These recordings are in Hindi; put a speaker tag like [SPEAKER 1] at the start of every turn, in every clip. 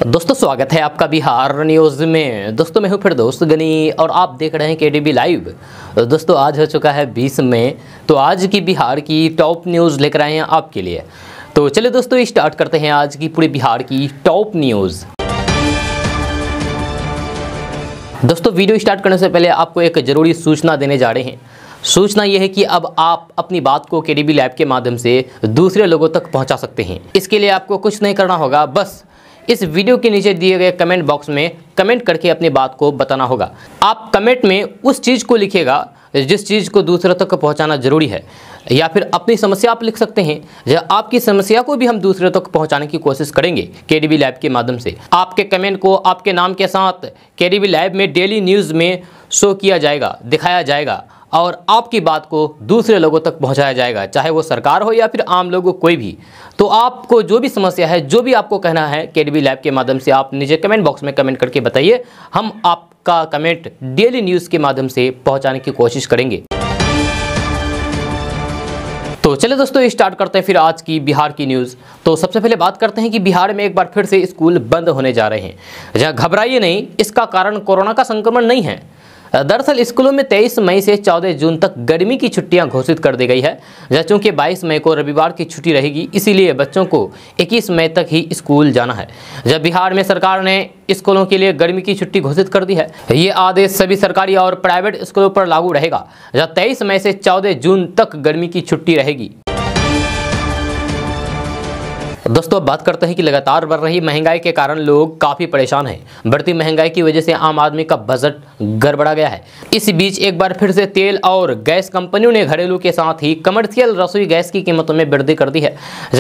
[SPEAKER 1] दोस्तों स्वागत है आपका बिहार न्यूज़ में। दोस्तों मैं हूं फिर दोस्त गनी और आप देख रहे हैं केडीबी लाइव। दोस्तों आज हो चुका है 20 मई, तो आज की बिहार की टॉप न्यूज़ लेकर आए हैं आपके लिए। तो चलिए दोस्तों स्टार्ट करते हैं आज की पूरे बिहार की टॉप न्यूज़। दोस्तों वीडियो स्टार्ट करने से पहले आपको एक ज़रूरी सूचना देने जा रहे हैं। सूचना यह है कि अब आप अपनी बात को केडीबी लाइव के माध्यम से दूसरे लोगों तक पहुंचा सकते हैं। इसके लिए आपको कुछ नहीं करना होगा, बस इस वीडियो के नीचे दिए गए कमेंट बॉक्स में कमेंट करके अपनी बात को बताना होगा। आप कमेंट में उस चीज़ को लिखिएगा जिस चीज़ को दूसरों तक पहुंचाना ज़रूरी है, या फिर अपनी समस्या आप लिख सकते हैं। या आपकी समस्या को भी हम दूसरों तक पहुंचाने की कोशिश करेंगे केडीबी लाइव के माध्यम से। आपके कमेंट को आपके नाम के साथ केडीबी लाइव में डेली न्यूज़ में शो किया जाएगा, दिखाया जाएगा और आपकी बात को दूसरे लोगों तक पहुंचाया जाएगा, चाहे वो सरकार हो या फिर आम लोग कोई भी। तो आपको जो भी समस्या है, जो भी आपको कहना है केडीबी लाइव के माध्यम से आप नीचे कमेंट बॉक्स में कमेंट करके बताइए। हम आपका कमेंट डेली न्यूज़ के माध्यम से पहुंचाने की कोशिश करेंगे। तो चलिए दोस्तों स्टार्ट करते हैं फिर आज की बिहार की न्यूज़। तो सबसे पहले बात करते हैं कि बिहार में एक बार फिर से स्कूल बंद होने जा रहे हैं। जहाँ घबराइए नहीं, इसका कारण कोरोना का संक्रमण नहीं है। दरअसल स्कूलों में 23 मई से 14 जून तक गर्मी की छुट्टियां घोषित कर दी गई है। चूँकि 22 मई को रविवार की छुट्टी रहेगी, इसीलिए बच्चों को 21 मई तक ही स्कूल जाना है। जब बिहार में सरकार ने स्कूलों के लिए गर्मी की छुट्टी घोषित कर दी है। ये आदेश सभी सरकारी और प्राइवेट स्कूलों पर लागू रहेगा। जब 23 मई से 14 जून तक गर्मी की छुट्टी रहेगी। दोस्तों अब बात करते हैं कि लगातार बढ़ रही महंगाई के कारण लोग काफ़ी परेशान हैं। बढ़ती महंगाई की वजह से आम आदमी का बजट गड़बड़ा गया है। इस बीच एक बार फिर से तेल और गैस कंपनियों ने घरेलू के साथ ही कमर्शियल रसोई गैस की कीमतों में वृद्धि कर दी है।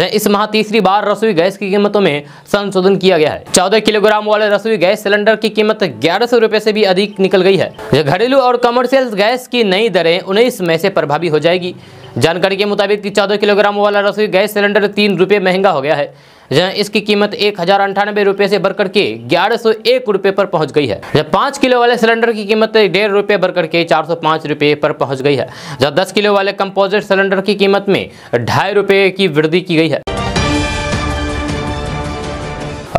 [SPEAKER 1] इस माह तीसरी बार रसोई गैस की कीमतों में संशोधन किया गया है। 14 किलोग्राम वाले रसोई गैस सिलेंडर की कीमत 1100 रुपये से भी अधिक निकल गई है। घरेलू और कमर्शियल गैस की नई दरें 19 मई से प्रभावी हो जाएगी। जानकारी के मुताबिक 14 किलोग्राम वाला रसोई गैस सिलेंडर 3 रुपये महंगा हो गया है, जहां इसकी कीमत 1098 रुपये से बढ़कर के 1101 रुपये पर पहुंच गई है। जब 5 किलो वाले सिलेंडर की कीमत 1.5 रुपये बढ़कर के 405 रुपये पर पहुंच गई है। जब 10 किलो वाले कंपोजिट सिलेंडर की कीमत में 2.5 रुपये की वृद्धि की गई है।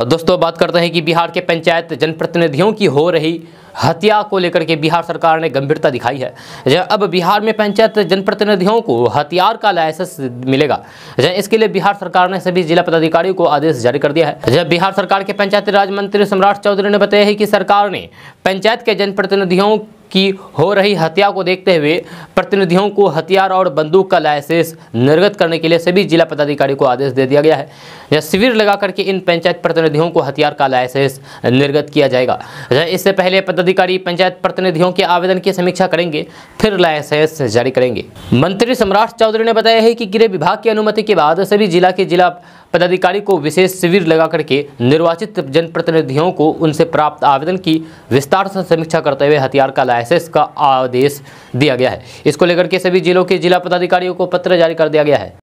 [SPEAKER 1] दोस्तों बात करते हैं कि बिहार के पंचायत जनप्रतिनिधियों की हो रही हत्या को लेकर के बिहार सरकार ने गंभीरता दिखाई है। अब बिहार में पंचायत जनप्रतिनिधियों को हथियार का लाइसेंस मिलेगा। इसके लिए बिहार सरकार ने सभी जिला पदाधिकारियों को आदेश जारी कर दिया है। जब बिहार सरकार के पंचायती राज मंत्री सम्राट चौधरी ने बताया है कि सरकार ने पंचायत के जनप्रतिनिधियों की हो रही हत्या को देखते हुए प्रतिनिधियों को हथियार और बंदूक का लाइसेंस निर्गत करने के लिए सभी जिला पदाधिकारी को आदेश दे दिया गया है। यह शिविर लगा करके इन पंचायत प्रतिनिधियों को हथियार का लाइसेंस निर्गत किया जाएगा। इससे पहले पदाधिकारी पंचायत प्रतिनिधियों के आवेदन की समीक्षा करेंगे, फिर लाइसेंस जारी करेंगे। मंत्री सम्राट चौधरी ने बताया है कि गृह विभाग की अनुमति के बाद सभी जिला के जिला पदाधिकारी को विशेष शिविर लगा करके निर्वाचित जनप्रतिनिधियों को उनसे प्राप्त आवेदन की विस्तार से समीक्षा करते हुए हथियार का लाइसेंस का आदेश दिया गया है। इसको लेकर के सभी जिलों के जिला पदाधिकारियों को पत्र जारी कर दिया गया है।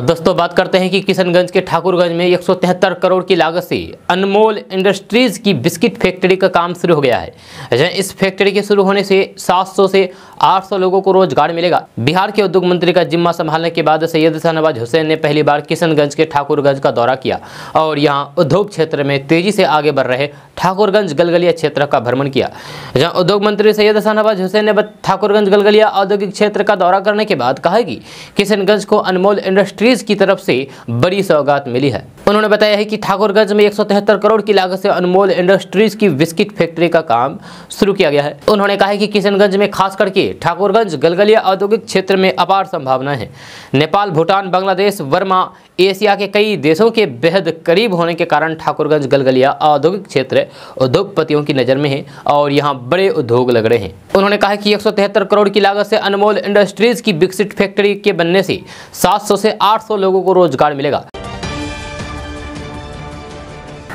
[SPEAKER 1] दोस्तों बात करते हैं कि किशनगंज के ठाकुरगंज में 173 करोड़ की लागत से अनमोल इंडस्ट्रीज की बिस्किट फैक्ट्री का काम शुरू हो गया है। इस फैक्ट्री के शुरू होने से 700 से 800 लोगों को रोजगार मिलेगा। बिहार के उद्योग मंत्री का जिम्मा संभालने के बाद सैयद शाहनवाज हुसैन ने पहली बार किशनगंज के ठाकुरगंज का दौरा किया और यहां उद्योग क्षेत्र में तेजी से आगे बढ़ रहे ठाकुरगंज गलगलिया क्षेत्र का भ्रमण किया। जहां उद्योग मंत्री सैयद शाहनवाज हुसैन ने ठाकुरगंज गलगलिया औद्योगिक क्षेत्र का दौरा करने के बाद कहा कि किशनगंज को अनमोल इंडस्ट्रीज की तरफ से बड़ी सौगात मिली है। उन्होंने बताया है कि ठाकुरगंज में 173 करोड़ की लागत से अनमोल इंडस्ट्रीज की बिस्किट फैक्ट्री का काम शुरू किया गया है। उन्होंने कहा है कि किशनगंज में खास करके ठाकुरगंज गलगलिया औद्योगिक क्षेत्र में अपार संभावनाएं हैं। नेपाल, भूटान, बांग्लादेश, वर्मा, एशिया के कई देशों के बेहद करीब होने के कारण ठाकुरगंज गलगलिया औद्योगिक क्षेत्र उद्योगपतियों की नज़र में है और यहाँ बड़े उद्योग लग रहे हैं। उन्होंने कहा कि 173 करोड़ की लागत से अनमोल इंडस्ट्रीज की बिस्किट फैक्ट्री के बनने से 700 से 800 लोगों को रोजगार मिलेगा।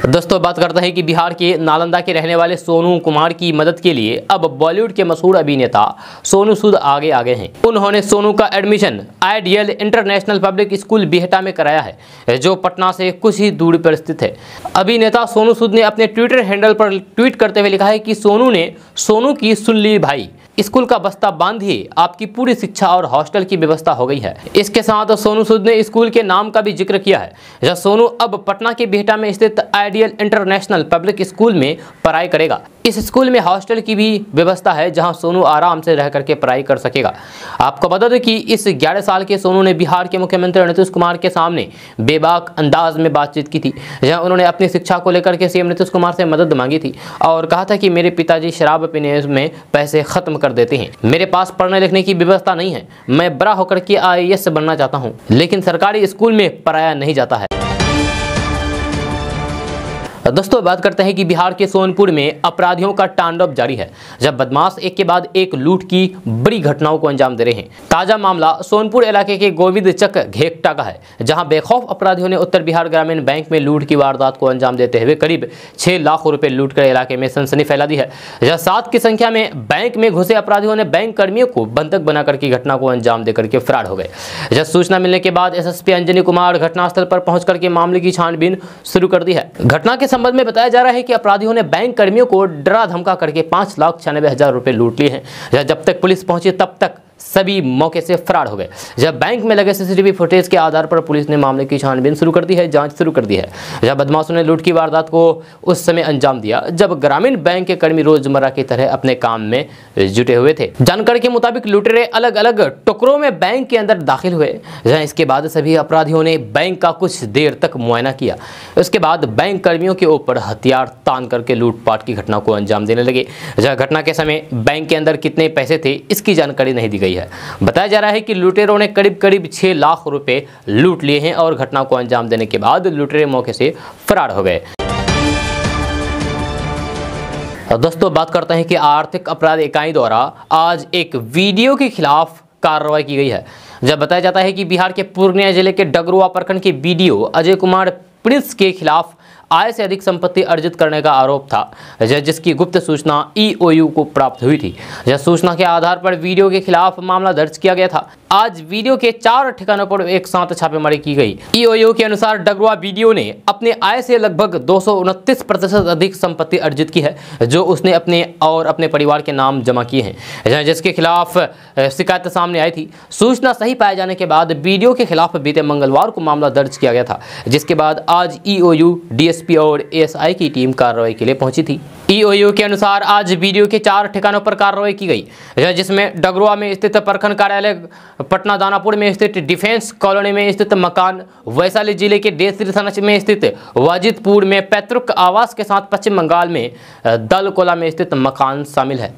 [SPEAKER 1] दोस्तों बात करते हैं कि बिहार के नालंदा के रहने वाले सोनू कुमार की मदद के लिए अब बॉलीवुड के मशहूर अभिनेता सोनू सूद आगे आ गए हैं। उन्होंने सोनू का admission ideal international public school Bihta में कराया है, जो पटना से कुछ ही दूरी पर स्थित है। अभिनेता सोनू सूद ने अपने ट्विटर हैंडल पर ट्वीट करते हुए लिखा है कि सोनू ने सोनू की सुन ली भाई। स्कूल का बस्ता बांधिए, आपकी पूरी शिक्षा और हॉस्टल की व्यवस्था हो गई है। इसके साथ सोनू सूद ने स्कूल के नाम का भी जिक्र किया है। जहां सोनू अब पटना के बिहटा में स्थित आइडियल इंटरनेशनल पब्लिक स्कूल में पढ़ाई करेगा। इस स्कूल में हॉस्टल की भी व्यवस्था है जहां सोनू आराम से रह करके पढ़ाई कर सकेगा। आपको बता दें कि इस 11 साल के सोनू ने बिहार के मुख्यमंत्री नीतीश कुमार के सामने बेबाक अंदाज में बातचीत की थी, जहां उन्होंने अपनी शिक्षा को लेकर के सीएम नीतीश कुमार से मदद मांगी थी और कहा था कि मेरे पिताजी शराब पीने में पैसे खत्म कर देते हैं, मेरे पास पढ़ने लिखने की व्यवस्था नहीं है, मैं बड़ा होकर के IAS बनना चाहता हूं, लेकिन सरकारी स्कूल में पढ़ाया नहीं जाता है। दोस्तों बात करते हैं कि बिहार के सोनपुर में अपराधियों का तांडव जारी है, जब बदमाश एक के बाद एक लूट की बड़ी घटनाओं को अंजाम दे रहे हैं। ताजा मामला सोनपुर इलाके के गोविंद चक घेकटा का है, जहां बेखौफ अपराधियों ने उत्तर बिहार ग्रामीण बैंक में लूट की वारदात को अंजाम देते हुए करीब 6 लाख रुपए लूट कर इलाके में सनसनी फैला दी है। जहां 7 की संख्या में बैंक में घुसे अपराधियों ने बैंक कर्मियों को बंधक बनाकर की घटना को अंजाम देकर के फरार हो गए। जब सूचना मिलने के बाद SSP अंजनी कुमार घटनास्थल पर पहुंच करके मामले की छानबीन शुरू कर दी है। घटना के संबंध में बताया जा रहा है कि अपराधियों ने बैंक कर्मियों को डरा धमका करके 5,96,000 रुपए लूट लिए हैं। जब तक पुलिस पहुंची तब तक सभी मौके से फरार हो गए। जब बैंक में लगे CCTV फुटेज के आधार पर पुलिस ने मामले की छानबीन शुरू कर दी है, जांच शुरू कर दी है। जब बदमाशों ने लूट की वारदात को उस समय अंजाम दिया जब ग्रामीण बैंक के कर्मी रोजमर्रा की तरह अपने काम में जुटे हुए थे। जानकारी के मुताबिक लुटेरे अलग अलग टुकड़ों में बैंक के अंदर दाखिल हुए, जहां इसके बाद सभी अपराधियों ने बैंक का कुछ देर तक मुआयना किया। उसके बाद बैंक कर्मियों के ऊपर हथियार तान करके लूटपाट की घटना को अंजाम देने लगे। जहां घटना के समय बैंक के अंदर कितने पैसे थे इसकी जानकारी नहीं दी गई है। बताया जा रहा है कि लुटेरों ने करीब 6 लाख रुपए लूट लिए हैं और घटना को अंजाम देने के बाद लुटेरे मौके से फरार हो गए। दोस्तों बात करते हैं कि आर्थिक अपराध इकाई द्वारा आज एक वीडियो के खिलाफ कार्रवाई की गई है। जब बताया जाता है कि बिहार के पूर्णिया जिले के डगरुआ प्रखंड के वीडियो अजय कुमार प्रिंस के खिलाफ आय से अधिक संपत्ति अर्जित करने का आरोप था, जिसकी गुप्त सूचना EOU को प्राप्त हुई थी। यह सूचना के आधार पर वीडियो के खिलाफ मामला दर्ज किया गया था। आज वीडियो के 4 ठिकानों पर एक साथ छापेमारी की गई। EOU के अनुसार डगरुआ वीडियो ने अपने आय से लगभग 229% अधिक संपत्ति अर्जित की है, जो उसने अपने और अपने परिवार के नाम जमा किए हैं, जिसके खिलाफ शिकायत सामने आई थी। सूचना सही पाए जाने के बाद वीडियो के खिलाफ बीते मंगलवार को मामला दर्ज किया गया था, जिसके बाद आज EOU DSP और ASI की टीम कार्रवाई के लिए पहुंची थी। EOU के अनुसार आज वीडियो के 4 ठिकानों पर कार्रवाई की गई, जिसमें डगरुआ में स्थित प्रखंड कार्यालय, पटना दानापुर में स्थित डिफेंस कॉलोनी में स्थित मकान, वैशाली जिले के देसरी थाना में स्थित वाजिदपुर में पैतृक आवास के साथ पश्चिम बंगाल में दलकोला में स्थित मकान शामिल है।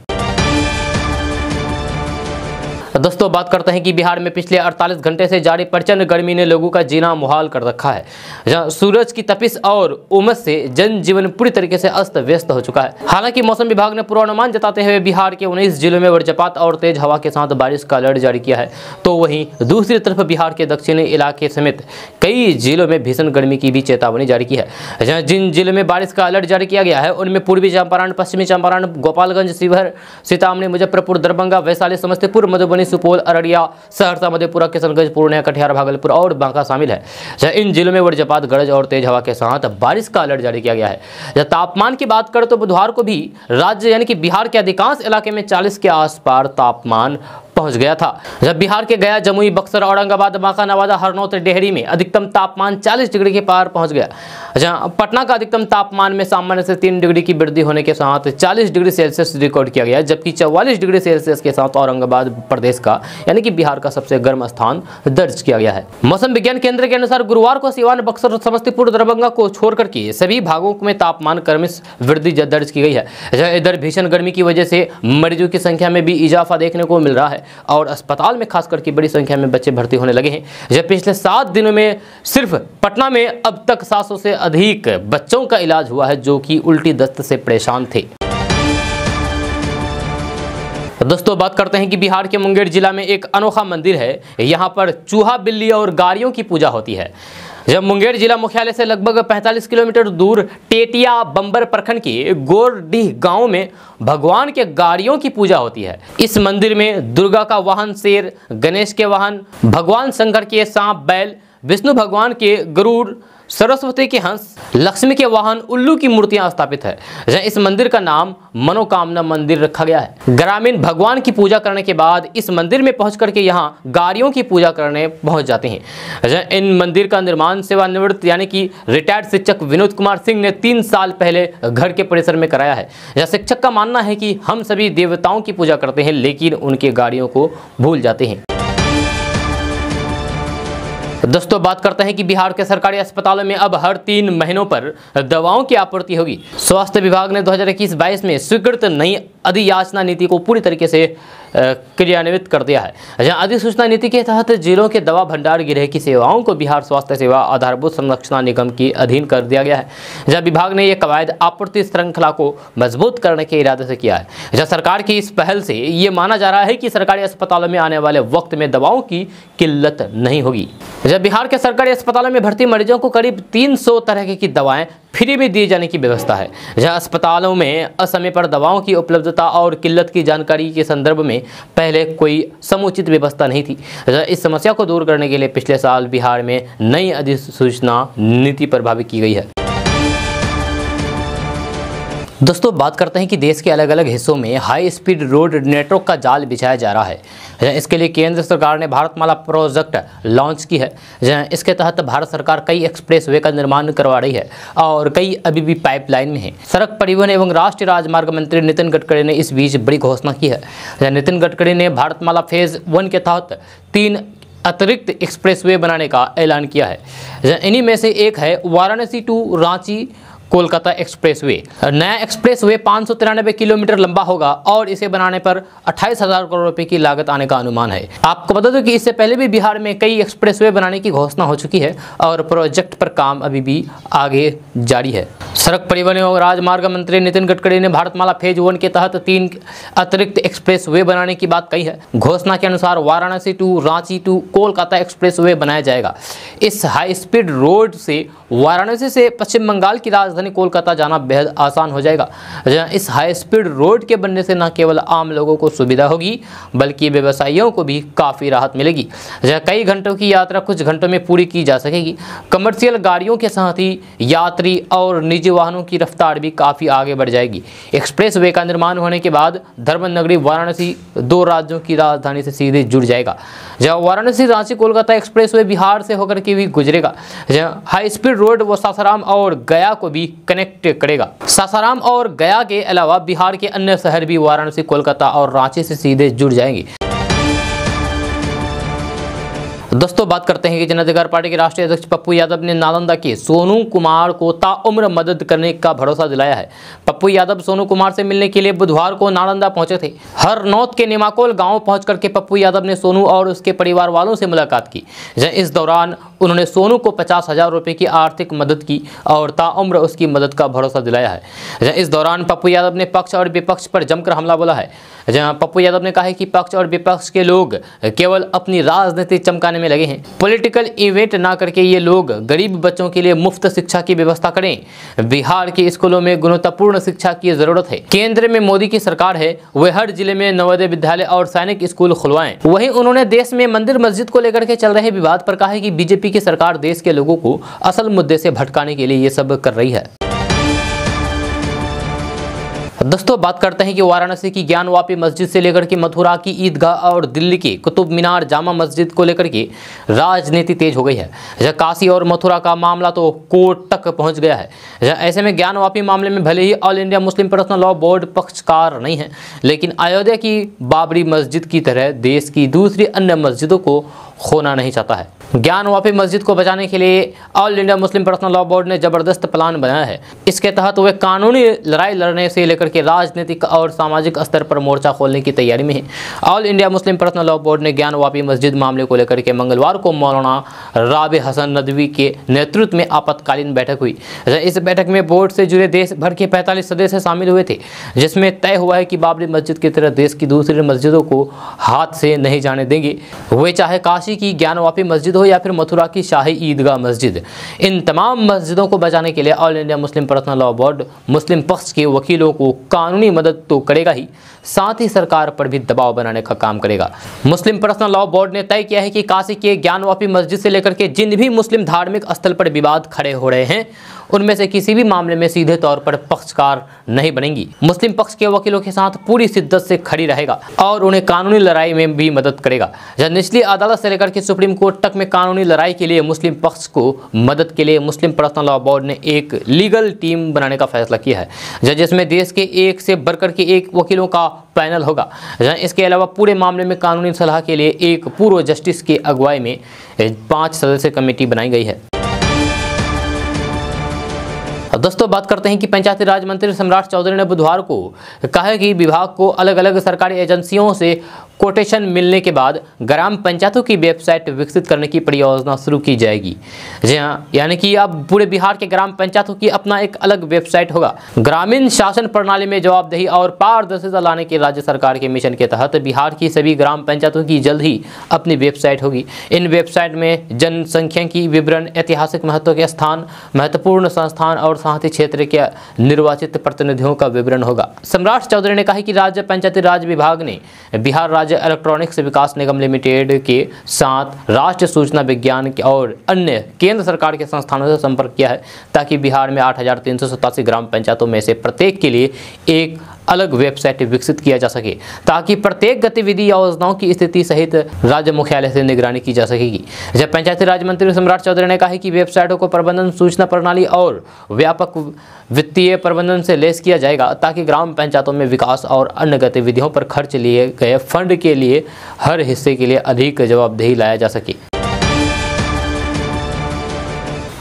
[SPEAKER 1] दोस्तों बात करते हैं कि बिहार में पिछले 48 घंटे से जारी प्रचंड गर्मी ने लोगों का जीना मुहाल कर रखा है, जहां सूरज की तपिश और उमस से जनजीवन पूरी तरीके से अस्त व्यस्त हो चुका है। हालांकि मौसम विभाग ने पूर्वानुमान जताते हुए बिहार के 19 जिलों में वज्रपात और तेज हवा के साथ बारिश का अलर्ट जारी किया है, तो वहीं दूसरी तरफ बिहार के दक्षिणी इलाके समेत कई जिलों में भीषण गर्मी की भी चेतावनी जारी की है। जहाँ जिन जिलों में बारिश का अलर्ट जारी किया गया है उनमें पूर्वी चंपारण, पश्चिमी चंपारण, गोपालगंज, शिवहर, सीतामढ़ी, मुजफ्फरपुर, दरभंगा, वैशाली, समस्तीपुर, मधुबनी, सुपौल, अररिया, सहरसा, मधेपुरा, किशनगंज, पूर्णिया, कटिहार, भागलपुर और बांका शामिल है। इन जिलों में वज्रपात, गरज और तेज हवा के साथ बारिश का अलर्ट जारी किया गया है। जब तापमान की बात करें तो बुधवार को भी राज्य यानी कि बिहार के अधिकांश इलाके में 40 के आसपास तापमान पहुंच गया था। जब बिहार के गया, जमुई, बक्सर, औरंगाबाद, बांका, नवादा, हरनौत, डेहरी में अधिकतम तापमान 40 डिग्री के पार पहुंच गया। जहां पटना का अधिकतम तापमान में सामान्य से 3 डिग्री की वृद्धि होने के साथ 40 डिग्री सेल्सियस रिकॉर्ड किया गया, जबकि 44 डिग्री सेल्सियस के साथ औरंगाबाद प्रदेश का यानी कि बिहार का सबसे गर्म स्थान दर्ज किया गया है। मौसम विज्ञान केंद्र के अनुसार गुरुवार को सिवान, बक्सर, समस्तीपुर, दरभंगा को छोड़कर के सभी भागों में तापमान क्रमश वृद्धि दर्ज की गई है। इधर भीषण गर्मी की वजह से मरीजों की संख्या में भी इजाफा देखने को मिल रहा है और अस्पताल में खासकर की बड़ी संख्या में बच्चे भर्ती होने लगे हैं। जब पिछले 7 दिनों में सिर्फ पटना में अब तक 700 से अधिक बच्चों का इलाज हुआ है, जो कि उल्टी दस्त से परेशान थे। दोस्तों बात करते हैं कि बिहार के मुंगेर जिला में एक अनोखा मंदिर है। यहाँ पर चूहा, बिल्ली और गाड़ियों की पूजा होती है। जब मुंगेर जिला मुख्यालय से लगभग 45 किलोमीटर दूर टेटिया बंबर प्रखंड के गोरडीह गांव में भगवान के गाड़ियों की पूजा होती है। इस मंदिर में दुर्गा का वाहन शेर, गणेश के वाहन, भगवान शंकर के सांप बैल, विष्णु भगवान के गरुड़, सरस्वती के हंस, लक्ष्मी के वाहन उल्लू की मूर्तियां स्थापित है। इस मंदिर का नाम मनोकामना मंदिर रखा गया है। ग्रामीण भगवान की पूजा करने के बाद इस मंदिर में पहुंच करके यहाँ गाड़ियों की पूजा करने पहुंच जाते हैं। इन मंदिर का निर्माण सेवानिवृत्त यानी कि रिटायर्ड शिक्षक विनोद कुमार सिंह ने 3 साल पहले घर के परिसर में कराया है। शिक्षक का मानना है कि हम सभी देवताओं की पूजा करते हैं लेकिन उनके गाड़ियों को भूल जाते हैं। दोस्तों बात करते हैं कि बिहार के सरकारी अस्पतालों में अब हर 3 महीनों पर दवाओं की आपूर्ति होगी। स्वास्थ्य विभाग ने 2021-22 में स्वीकृत नई अधियाचना नीति को पूरी तरीके से क्रियान्वित कर दिया है। जहां अधिसूचना नीति के तहत जिलों के दवा भंडार गृह की सेवाओं को बिहार स्वास्थ्य सेवा आधारभूत संरचना निगम के अधीन कर दिया गया है। जहां विभाग ने यह कवायद आपूर्ति श्रृंखला को मजबूत करने के इरादे से किया है। जहां सरकार की इस पहल से ये माना जा रहा है कि सरकारी अस्पतालों में आने वाले वक्त में दवाओं की किल्लत नहीं होगी। जब बिहार के सरकारी अस्पतालों में भर्ती मरीजों को करीब 300 तरह की दवाएं फ्री में दिए जाने की व्यवस्था है। जहां अस्पतालों में असमय पर दवाओं की उपलब्धता और किल्लत की जानकारी के संदर्भ में पहले कोई समुचित व्यवस्था नहीं थी। इस समस्या को दूर करने के लिए पिछले साल बिहार में नई अधिसूचना नीति प्रभावित की गई है। दोस्तों बात करते हैं कि देश के अलग अलग हिस्सों में हाई स्पीड रोड नेटवर्क का जाल बिछाया जा रहा है। इसके लिए केंद्र सरकार ने भारतमाला प्रोजेक्ट लॉन्च की है। इसके तहत भारत सरकार कई एक्सप्रेसवे का निर्माण करवा रही है और कई अभी भी पाइपलाइन में है। सड़क परिवहन एवं राष्ट्रीय राजमार्ग मंत्री नितिन गडकरी ने इस बीच बड़ी घोषणा की है। नितिन गडकरी ने भारतमाला फेज 1 के तहत 3 अतिरिक्त एक्सप्रेसवे बनाने का ऐलान किया है। इन्हीं में से एक है वाराणसी टू रांची कोलकाता एक्सप्रेसवे। नया एक्सप्रेसवे 593 किलोमीटर लंबा होगा और इसे बनाने पर 28,000 करोड़ रुपए की लागत आने का अनुमान है। आपको बता दूं कि इससे पहले भी बिहार में कई एक्सप्रेसवे बनाने की घोषणा हो चुकी है और प्रोजेक्ट पर काम अभी भी आगे जारी है। सड़क परिवहन एवं राजमार्ग मंत्री नितिन गडकरी ने भारतमाला फेज 1 के तहत 3 अतिरिक्त एक्सप्रेसवे बनाने की बात कही है। घोषणा के अनुसार Varanasi to Ranchi to Kolkata expressway बनाया जाएगा। इस हाई स्पीड रोड से वाराणसी से पश्चिम बंगाल की राजधानी कोलकाता जाना बेहद आसान हो जाएगा। इस हाई स्पीड रोड के बनने से न केवल आम लोगों को सुविधा होगी बल्कि व्यवसायियों को भी काफ़ी राहत मिलेगी। कई घंटों की यात्रा कुछ घंटों में पूरी की जा सकेगी। कमर्शियल गाड़ियों के साथ ही यात्री और निजी वाहनों की रफ्तार भी काफ़ी आगे बढ़ जाएगी। एक्सप्रेसवे का निर्माण होने के बाद धर्मनगरी वाराणसी 2 राज्यों की राजधानी से सीधे जुड़ जाएगा। जहाँ वाराणसी रांची कोलकाता एक्सप्रेसवे बिहार से होकर के भी गुजरेगा। जहाँ हाई स्पीड रोड वो सासाराम और गया को भी कनेक्ट करेगा। सासाराम और गया के अलावा बिहार के अन्य शहर भी वाराणसी कोलकाता और रांची से सीधे जुड़ जाएंगे। दोस्तों बात करते हैं कि जन अधिकार पार्टी के राष्ट्रीय अध्यक्ष पप्पू यादव ने नालंदा के सोनू कुमार को ताउम्र मदद करने का भरोसा दिलाया है। पप्पू यादव सोनू कुमार से मिलने के लिए बुधवार को नालंदा पहुंचे थे। हरनौत के निमाकोल गांव पहुंच करके पप्पू यादव ने सोनू और उसके परिवार वालों से मुलाकात की। इस दौरान उन्होंने सोनू को 50,000 रुपये की आर्थिक मदद की और ताउम्र उसकी मदद का भरोसा दिलाया है। इस दौरान पप्पू यादव ने पक्ष और विपक्ष पर जमकर हमला बोला है। जहां पप्पू यादव ने कहा है कि पक्ष और विपक्ष के लोग केवल अपनी राजनीति चमकाने में लगे हैं। पॉलिटिकल इवेंट ना करके ये लोग गरीब बच्चों के लिए मुफ्त शिक्षा की व्यवस्था करें। बिहार के स्कूलों में गुणवत्तापूर्ण शिक्षा की जरूरत है। केंद्र में मोदी की सरकार है, वे हर जिले में नवोदय विद्यालय और सैनिक स्कूल खुलवाएं। वहीं उन्होंने देश में मंदिर मस्जिद को लेकर के चल रहे विवाद पर कहा है कि बीजेपी की सरकार देश के लोगों को असल मुद्दे से भटकाने के लिए ये सब कर रही है। दोस्तों बात करते हैं कि वाराणसी की ज्ञानवापी मस्जिद से लेकर के मथुरा की ईदगाह और दिल्ली के कुतुब मीनार जामा मस्जिद को लेकर के राजनीति तेज हो गई है। काशी और मथुरा का मामला तो कोर्ट तक पहुंच गया है। ऐसे में ज्ञानवापी मामले में भले ही all India Muslim personal law board पक्षकार नहीं है, लेकिन अयोध्या की बाबरी मस्जिद की तरह देश की दूसरी अन्य मस्जिदों को खोना नहीं चाहता है। ज्ञानवापी मस्जिद को बचाने के लिए all India Muslim personal law board ने जबरदस्त प्लान बनाया है। इसके तहत वे कानूनी लड़ाई लड़ने से लेकर के राजनीतिक और सामाजिक स्तर पर मोर्चा खोलने की तैयारी में है। All India Muslim personal law board ने ज्ञानवापी मस्जिद मामले को लेकर के मंगलवार को मौलाना राबे हसन नदवी के नेतृत्व में आपातकालीन बैठक हुई। इस बैठक में बोर्ड से जुड़े देश भर के 45 सदस्य शामिल हुए थे, जिसमें तय हुआ है कि बाबरी मस्जिद की तरह देश की दूसरी मस्जिदों को हाथ से नहीं जाने देंगे। वे चाहे काशी की ज्ञानवापी मस्जिद हो या फिर मथुरा की शाही ईदगाह मस्जिद, इन तमाम मस्जिदों को बचाने के लिए all India Muslim personal law board Muslim पक्ष के वकीलों को कानूनी मदद तो करेगा ही, साथ ही सरकार पर भी दबाव बनाने का काम करेगा। मुस्लिम पर्सनल लॉ बोर्ड ने तय किया है कि काशी के ज्ञानवापी मस्जिद से लेकर के जिन भी मुस्लिम धार्मिक स्थल पर विवाद खड़े हो रहे हैं, उनमें से किसी भी मामले में सीधे तौर पर पक्षकार नहीं बनेंगी। मुस्लिम पक्ष के वकीलों के साथ पूरी शिद्दत से खड़ी रहेगा और उन्हें कानूनी लड़ाई में भी मदद करेगा। जब निचली अदालत से लेकर के सुप्रीम कोर्ट तक में कानूनी लड़ाई के लिए मुस्लिम पक्ष को मदद के लिए मुस्लिम पर्सनल लॉ बोर्ड ने एक लीगल टीम बनाने का फैसला किया है, जिसमें देश के एक से बढ़कर के एक वकीलों का पैनल होगा। इसके अलावा पूरे मामले में कानूनी सलाह के लिए एक पूर्व जस्टिस की अगुवाई में 5 सदस्यीय कमेटी बनाई गई है। दोस्तों बात करते हैं कि पंचायती राज मंत्री सम्राट चौधरी ने बुधवार को कहा है कि विभाग को अलग अलग सरकारी एजेंसियों से कोटेशन मिलने के बाद ग्राम पंचायतों की वेबसाइट विकसित करने की परियोजना शुरू की जाएगी। जी हाँ, यानी कि अब पूरे बिहार के ग्राम पंचायतों की अपना एक अलग वेबसाइट होगा। ग्रामीण शासन प्रणाली में जवाबदेही और पारदर्शिता लाने के राज्य सरकार के मिशन के तहत बिहार की सभी ग्राम पंचायतों की जल्द ही अपनी वेबसाइट होगी। इन वेबसाइट में जनसंख्यिकी विवरण, ऐतिहासिक महत्व के स्थान, महत्वपूर्ण संस्थान और साथ ही क्षेत्र के निर्वाचित प्रतिनिधियों का विवरण होगा। सम्राट चौधरी ने कहा कि राज्य पंचायती राज विभाग ने बिहार राज्य इलेक्ट्रॉनिक्स विकास निगम लिमिटेड के साथ राष्ट्रीय सूचना विज्ञान और अन्य केंद्र सरकार के संस्थानों से संपर्क किया है, ताकि बिहार में 8,387 ग्राम पंचायतों में से प्रत्येक के लिए एक अलग वेबसाइट विकसित किया जा सके, ताकि प्रत्येक गतिविधि योजनाओं की स्थिति सहित राज्य मुख्यालय से निगरानी की जा सकेगी। जब पंचायती राज मंत्री सम्राट चौधरी ने कहा कि वेबसाइटों को प्रबंधन, सूचना प्रणाली और व्यापक वित्तीय प्रबंधन से लैस किया जाएगा, ताकि ग्राम पंचायतों में विकास और अन्य गतिविधियों पर खर्च लिए गए फंड के लिए हर हिस्से के लिए अधिक जवाबदेही लाया जा सके।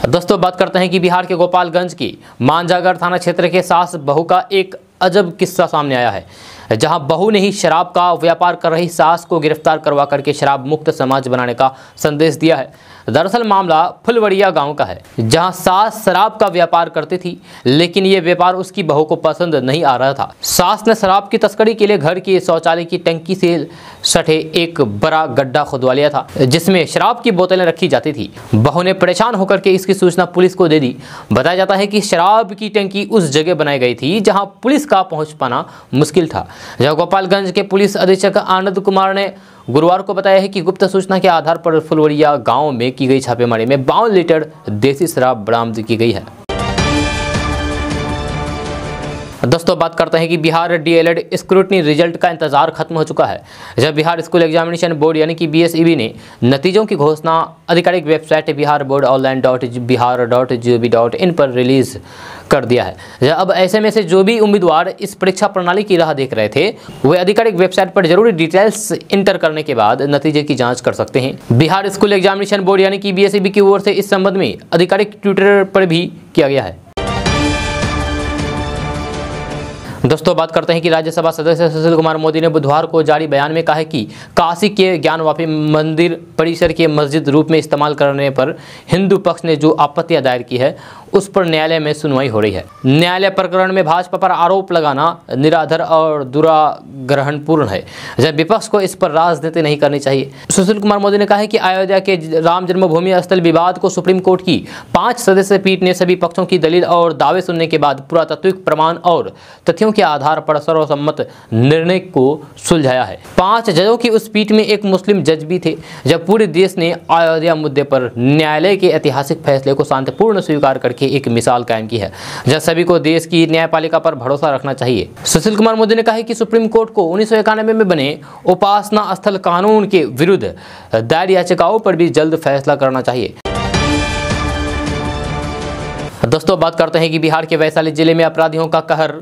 [SPEAKER 1] दोस्तों बात करते हैं कि बिहार के गोपालगंज की मांझागढ़ थाना क्षेत्र के सास बहू का एक अजब किस्सा सामने आया है, जहां बहू ने ही शराब का व्यापार कर रही सास को गिरफ्तार करवा करके शराब मुक्त समाज बनाने का संदेश दिया है। दरअसल मामला फुलवड़िया गांव का है, जहां सास शराब का व्यापार करती थी, लेकिन ये व्यापार उसकी बहू को पसंद नहीं आ रहा था। सास ने शराब की तस्करी के लिए घर की शौचालय की टंकी से सटे एक बड़ा गड्ढा खुदवा लिया था, जिसमें शराब की बोतलें रखी जाती थी। बहू ने परेशान होकर के इसकी सूचना पुलिस को दे दी। बताया जाता है कि शराब की टंकी उस जगह बनाई गई थी जहां पुलिस का पहुंच पाना मुश्किल था। जहां गोपालगंज के पुलिस अधीक्षक आनंद कुमार ने गुरुवार को बताया है कि गुप्त सूचना के आधार पर फुलवड़िया गांव में की गई छापेमारी में 52 लीटर देसी शराब बरामद की गई है। दोस्तों बात करते हैं कि बिहार डीएलएड स्क्रूटनी रिजल्ट का इंतजार खत्म हो चुका है। जब बिहार स्कूल एग्जामिनेशन बोर्ड यानी कि बीएसईबी ने नतीजों की घोषणा आधिकारिक वेबसाइट biharboardonline.bihar.gov.in पर रिलीज कर दिया है। अब ऐसे में से जो भी उम्मीदवार इस परीक्षा प्रणाली की राह देख रहे थे, वे आधिकारिक वेबसाइट पर जरूरी डिटेल्स इंटर करने के बाद नतीजे की जांच कर सकते हैं। बिहार स्कूल एग्जामिनेशन बोर्ड यानी कि बीएसईबी की ओर से इस संबंध में आधिकारिक ट्विटर पर भी किया गया है। दोस्तों बात करते हैं कि राज्यसभा सदस्य सुशील कुमार मोदी ने बुधवार को जारी बयान में कहा है कि काशी के ज्ञानवापी मंदिर परिसर के मस्जिद रूप में इस्तेमाल करने पर हिंदू पक्ष ने जो आपत्तियां दायर की है, उस पर न्यायालय में सुनवाई हो रही है। न्यायालय प्रकरण में भाजपा पर आरोप लगाना निराधार और दुराग्रहणपूर्ण है, जब विपक्ष को इस पर राजनीति नहीं करनी चाहिए। सुशील कुमार मोदी ने कहा है कि अयोध्या के राम जन्मभूमि स्थल विवाद को सुप्रीम कोर्ट की 5 सदस्यीय पीठ ने सभी पक्षों की दलील और दावे सुनने के बाद पुरातात्विक प्रमाण और तथ्यों के आधार पर सर्वसम्मत निर्णय को सुलझाया है। 5 जजों की उस पीठ में एक मुस्लिम जज भी थे। जब पूरे देश ने अयोध्या मुद्दे पर न्यायालय के ऐतिहासिक फैसले को शांतिपूर्ण स्वीकार करके एक मिसाल कायम की है, जब सभी को देश की न्यायपालिका पर भरोसा रखना चाहिए। सुशील कुमार मोदी ने कहा कि सुप्रीम कोर्ट को 1991 में बने उपासना स्थल कानून के विरुद्ध दायर याचिकाओं पर भी जल्द फैसला करना चाहिए। दोस्तों बात करते हैं कि बिहार के वैशाली जिले में अपराधियों का कहर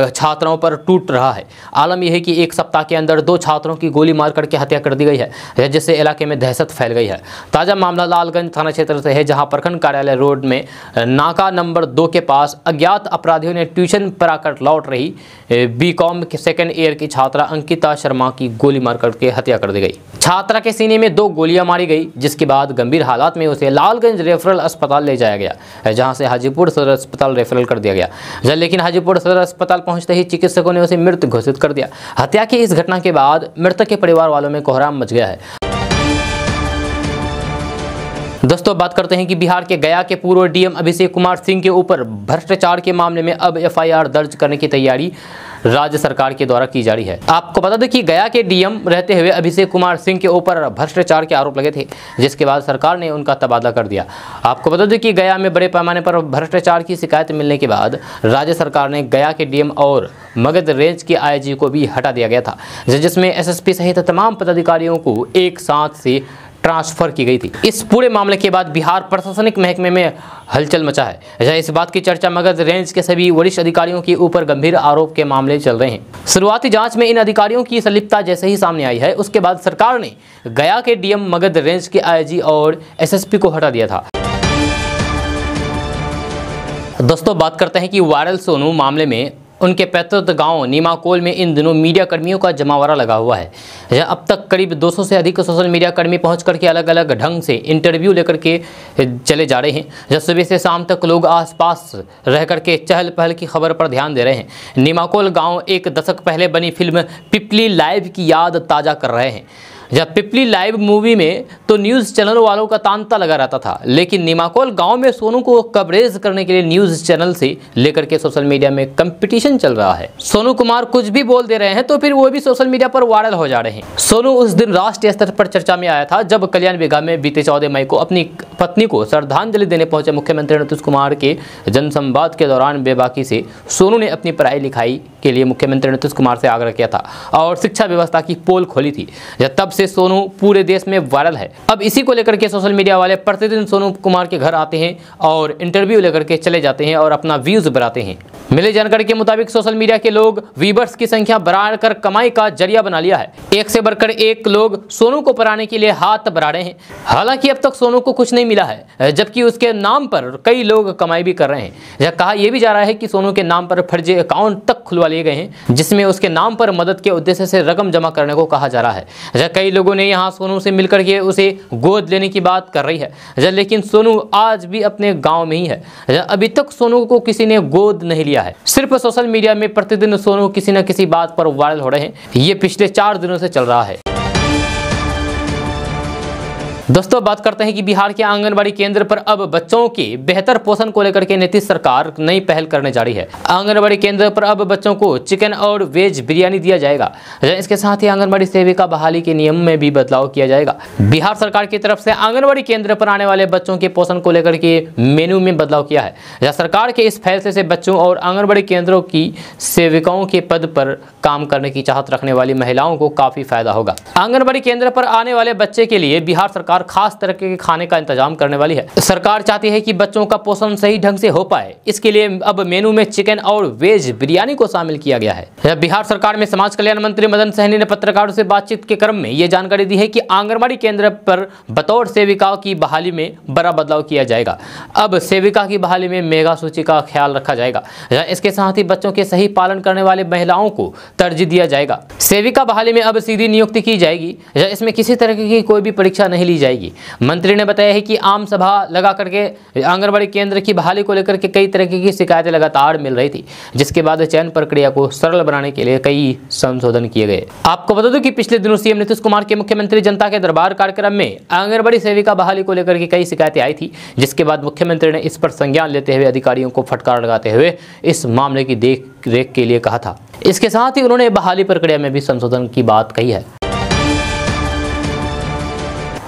[SPEAKER 1] छात्राओं पर टूट रहा है। आलम यह है कि एक सप्ताह के अंदर 2 छात्रों की गोली मार करके हत्या कर दी गई है, जिससे इलाके में दहशत फैल गई है। ताजा मामला लालगंज थाना क्षेत्र से है, जहां प्रखंड कार्यालय रोड में नाका नंबर 2 के पास अज्ञात अपराधियों ने ट्यूशन पर आकर लौट रही बीकॉम के सेकेंड ईयर की छात्रा अंकिता शर्मा की गोली मार करके हत्या कर दी गई। छात्रा के सीने में 2 गोलियां मारी गई, जिसके बाद गंभीर हालात में उसे लालगंज रेफरल अस्पताल ले जाया गया, जहां से हाजीपुर सदर अस्पताल रेफरल कर दिया गया। लेकिन हाजीपुर सदर अस्पताल पहुंचते ही चिकित्सकों ने उसे मृत घोषित कर दिया। हत्या की इस घटना के बाद मृतक के परिवार वालों में कोहराम मच गया है। दोस्तों बात करते हैं कि बिहार के गया के पूर्व डीएम अभिषेक कुमार सिंह के ऊपर भ्रष्टाचार के मामले में अब एफआईआर दर्ज करने की तैयारी राज्य सरकार के द्वारा की जा रही है। आपको बता दें कि गया के डीएम रहते हुए अभिषेक कुमार सिंह के ऊपर भ्रष्टाचार के आरोप लगे थे, जिसके बाद सरकार ने उनका तबादला कर दिया। आपको बता दें कि गया में बड़े पैमाने पर भ्रष्टाचार की शिकायत मिलने के बाद राज्य सरकार ने गया के डीएम और मगध रेंज के आईजी को भी हटा दिया गया था, जिसमें एसएसपी सहित तमाम पदाधिकारियों को एक साथ से ट्रांसफर की गई थी। इस पूरे मामले के बाद बिहार प्रशासनिक महकमे में हलचल मचा है। इस बात की चर्चा मगध रेंज के सभी वरिष्ठ अधिकारियों के ऊपर गंभीर आरोप के मामले चल रहे हैं। शुरुआती जांच में इन अधिकारियों की संलिप्तता जैसे ही सामने आई है, उसके बाद सरकार ने गया के डीएम, मगध रेंज के आईजी और एसएसपी को हटा दिया था। दोस्तों बात करते हैं कि वायरल सोनू मामले में उनके पैतृक गांव नीमाकोल में इन दिनों मीडिया कर्मियों का जमावड़ा लगा हुआ है। अब तक करीब 200 से अधिक सोशल मीडिया कर्मी पहुंच करके अलग अलग ढंग से इंटरव्यू लेकर के चले जा रहे हैं। जब सुबह से शाम तक लोग आसपास रह करके चहल पहल की खबर पर ध्यान दे रहे हैं। नीमाकोल गांव एक दशक पहले बनी फिल्म पिपली लाइव की याद ताज़ा कर रहे हैं। जब पिपली लाइव मूवी में तो न्यूज़ चैनल वालों का तांता लगा रहता था, लेकिन नीमाकोल गांव में सोनू को कवरेज करने के लिए न्यूज़ चैनल से लेकर के सोशल मीडिया में कंपटीशन चल रहा है। सोनू कुमार कुछ भी बोल दे रहे हैं तो फिर वो भी सोशल मीडिया पर वायरल हो जा रहे हैं। सोनू उस दिन राष्ट्रीय स्तर पर चर्चा में आया था जब कल्याण बिघा में बीते 14 मई को अपनी पत्नी को श्रद्धांजलि देने पहुंचे मुख्यमंत्री नीतीश कुमार के जनसंवाद के दौरान बेबाकी से सोनू ने अपनी पढ़ाई लिखाई के लिए मुख्यमंत्री नीतीश कुमार से आग्रह किया था और शिक्षा व्यवस्था की पोल खोली थी। तब से सोनू पूरे देश में वायरल है। अब इसी को लेकर के सोशल मीडिया वाले प्रतिदिन सोनू कुमार के घर आते हैं और इंटरव्यू लेकर के चले जाते हैं और अपना व्यूज बढ़ाते हैं। मिली जानकारी के मुताबिक सोशल मीडिया के लोग व्यूअर्स की संख्या बढ़ाकर कमाई का जरिया बना लिया है। एक से बढ़कर एक लोग सोनू को पराने के लिए हाथ बढ़ा रहे हैं। हालांकि अब तक सोनू को कुछ नहीं मिला है, जबकि उसके नाम पर कई लोग कमाई भी कर रहे हैं। कहा यह भी जा रहा है कि सोनू के नाम पर फर्जी अकाउंट तक खुलवा लिए गए हैं, जिसमें उसके नाम पर मदद के उद्देश्य से रकम जमा करने को कहा जा रहा है। कई लोगों ने यहाँ सोनू से मिलकर के उसे गोद लेने की बात कर रही है, लेकिन सोनू आज भी अपने गांव में ही है। अभी तक सोनू को किसी ने गोद नहीं लिया है। सिर्फ सोशल मीडिया में प्रतिदिन सोनू किसी न किसी बात पर वायरल हो रहे हैं। ये पिछले 4 दिनों से चल रहा है। दोस्तों बात करते हैं कि बिहार के आंगनबाड़ी केंद्र पर अब बच्चों के बेहतर पोषण को लेकर के नीतीश सरकार नई पहल करने जा रही है। आंगनबाड़ी केंद्र पर अब बच्चों को चिकन और वेज बिरयानी दिया जाएगा। इसके साथ ही आंगनबाड़ी सेविका बहाली के नियम में भी बदलाव किया जाएगा। बिहार सरकार की तरफ से आंगनबाड़ी केंद्र पर आने वाले बच्चों के पोषण को लेकर के मेनू में बदलाव किया है। सरकार के इस फैसले से बच्चों और आंगनबाड़ी केंद्रों की सेविकाओं के पद पर काम करने की चाहत रखने वाली महिलाओं को काफी फायदा होगा। आंगनबाड़ी केंद्र पर आने वाले बच्चे के लिए बिहार सरकार खास तरह के खाने का इंतजाम करने वाली है। सरकार चाहती है कि बच्चों का पोषण सही ढंग से हो पाए। इसके लिए अब मेनू में चिकन और वेज बिरयानी को शामिल किया गया है। बिहार सरकार में समाज कल्याण मंत्री मदन सहनी ने पत्रकारों से बातचीत के क्रम में यह जानकारी दी है कि आंगनबाड़ी केंद्र पर बतौर सेविकाओं की बहाली में बड़ा बदलाव किया जाएगा। अब सेविका की बहाली में मेगा सूची का ख्याल रखा जाएगा। इसके साथ ही बच्चों के सही पालन करने वाले महिलाओं को तरजीह दिया जाएगा। सेविका बहाली में अब सीधी नियुक्ति की जाएगी। इसमें किसी तरह की कोई भी परीक्षा नहीं ली जाएगी। मंत्री ने बताया है कि आम सभा लगा करके आंगनबाड़ी केंद्र की बहाली को लेकर के कई तरह की शिकायतें लगातार मिल रही थी, जिसके बाद चयन प्रक्रिया को सरल बनाने के लिए कई संशोधन किए गए। आपको बता दूं कि पिछले दिनों सीएम नीतीश कुमार के मुख्यमंत्री जनता के दरबार कार्यक्रम में आंगनबाड़ी सेविका बहाली को लेकर के कई शिकायतें आई थी, जिसके बाद मुख्यमंत्री ने इस पर संज्ञान लेते हुए अधिकारियों को फटकार लगाते हुए इस मामले की देख रेख के लिए कहा था। इसके साथ ही उन्होंने बहाली प्रक्रिया में भी संशोधन की बात कही है।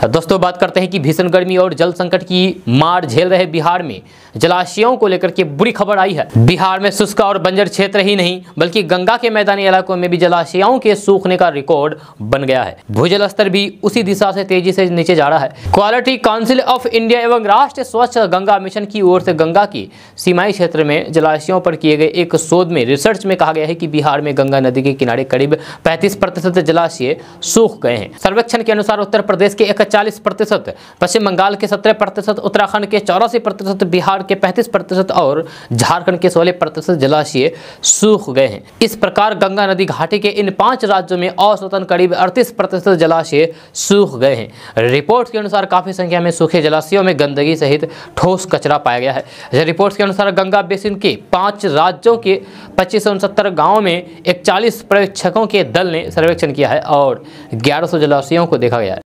[SPEAKER 1] दोस्तों बात करते हैं कि भीषण गर्मी और जल संकट की मार झेल रहे बिहार में जलाशयों को लेकर के बुरी खबर आई है। बिहार में शुष्क और बंजर क्षेत्र ही नहीं बल्कि गंगा के मैदानी इलाकों में भी जलाशयों के सूखने का रिकॉर्ड बन गया है। भूजल स्तर भी उसी दिशा से तेजी से नीचे जा रहा है। क्वालिटी काउंसिल ऑफ इंडिया एवं राष्ट्रीय स्वच्छ गंगा मिशन की ओर से गंगा की सीमाई क्षेत्र में जलाशयों पर किए गए एक शोध में रिसर्च में कहा गया है कि बिहार में गंगा नदी के किनारे करीब 35% जलाशय सूख गए हैं। सर्वेक्षण के अनुसार उत्तर प्रदेश के 41%, पश्चिम बंगाल के 17%, उत्तराखंड के 84%, बिहार के 35% और झारखंड के 16% जलाशय सूख गए हैं। इस प्रकार गंगा नदी घाटी के इन 5 राज्यों में औसतन करीब 38% जलाशय सूख गए हैं। रिपोर्ट के अनुसार काफी संख्या में सूखे जलाशयों में गंदगी सहित ठोस कचरा पाया गया है। रिपोर्ट के अनुसार गंगा बेसिन के 5 राज्यों के 2569 गाँव में 41 पर्यवेक्षकों के दल ने सर्वेक्षण किया है और 1100 जलाशयों को देखा गया है।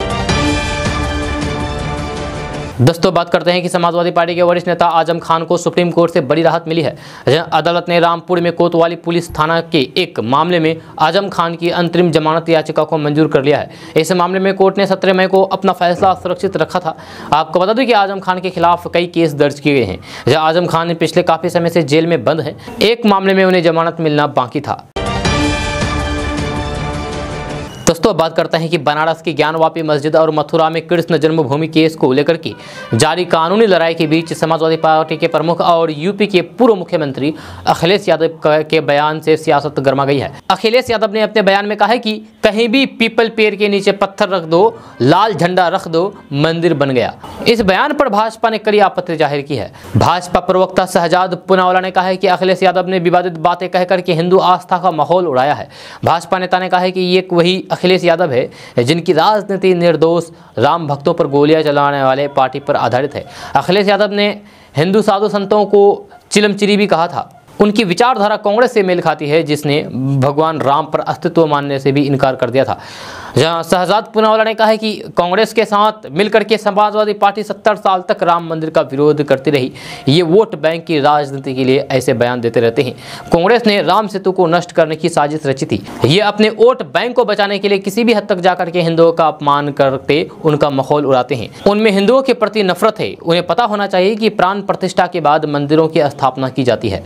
[SPEAKER 1] दोस्तों बात करते हैं कि समाजवादी पार्टी के वरिष्ठ नेता आजम खान को सुप्रीम कोर्ट से बड़ी राहत मिली है। अदालत ने रामपुर में कोतवाली पुलिस थाना के एक मामले में आजम खान की अंतरिम जमानत याचिका को मंजूर कर लिया है। इस मामले में कोर्ट ने 17 मई को अपना फैसला सुरक्षित रखा था। आपको बता दें कि आजम खान के खिलाफ कई केस दर्ज किए गए हैं। आजम खान पिछले काफी समय से जेल में बंद है। एक मामले में उन्हें जमानत मिलना बाकी था। दोस्तों बात करते हैं कि बनारस की ज्ञानवापी मस्जिद और मथुरा में कृष्ण जन्मभूमि केस को लेकर के जारी कानूनी लड़ाई के बीच समाजवादी पार्टी के प्रमुख और यूपी के पूर्व मुख्यमंत्री अखिलेश यादव के बयान से सियासत गर्मा गई है। अखिलेश यादव ने अपने बयान में कहा है कि कहीं भी पीपल पेड़ के नीचे पत्थर रख दो, लाल झंडा रख दो, मंदिर बन गया। इस बयान पर भाजपा ने कड़ी आपत्ति जाहिर की है। भाजपा प्रवक्ता शहजाद पूनावाला ने कहा है कि अखिलेश यादव ने विवादित बातें कहकर के हिंदू आस्था का माहौल उड़ाया है। भाजपा नेता ने कहा है कि ये वही अखिलेश यादव है जिनकी राजनीति निर्दोष राम भक्तों पर गोलियां चलाने वाले पार्टी पर आधारित है। अखिलेश यादव ने हिंदू साधु संतों को चिलमचिरी भी कहा था। उनकी विचारधारा कांग्रेस से मेल खाती है, जिसने भगवान राम पर अस्तित्व मानने से भी इनकार कर दिया था। जहां शहजाद पूनावाला ने कहा है कि कांग्रेस के साथ मिलकर के समाजवादी पार्टी 70 साल तक राम मंदिर का विरोध करती रही। ये वोट बैंक की राजनीति के लिए ऐसे बयान देते रहते हैं। कांग्रेस ने राम सेतु को नष्ट करने की साजिश रची थी। ये अपने वोट बैंक को बचाने के लिए किसी भी हद तक जाकर के हिंदुओं का अपमान करते उनका माहौल उड़ाते हैं। उनमें हिंदुओं के प्रति नफरत है। उन्हें पता होना चाहिए कि प्राण प्रतिष्ठा के बाद मंदिरों की स्थापना की जाती है।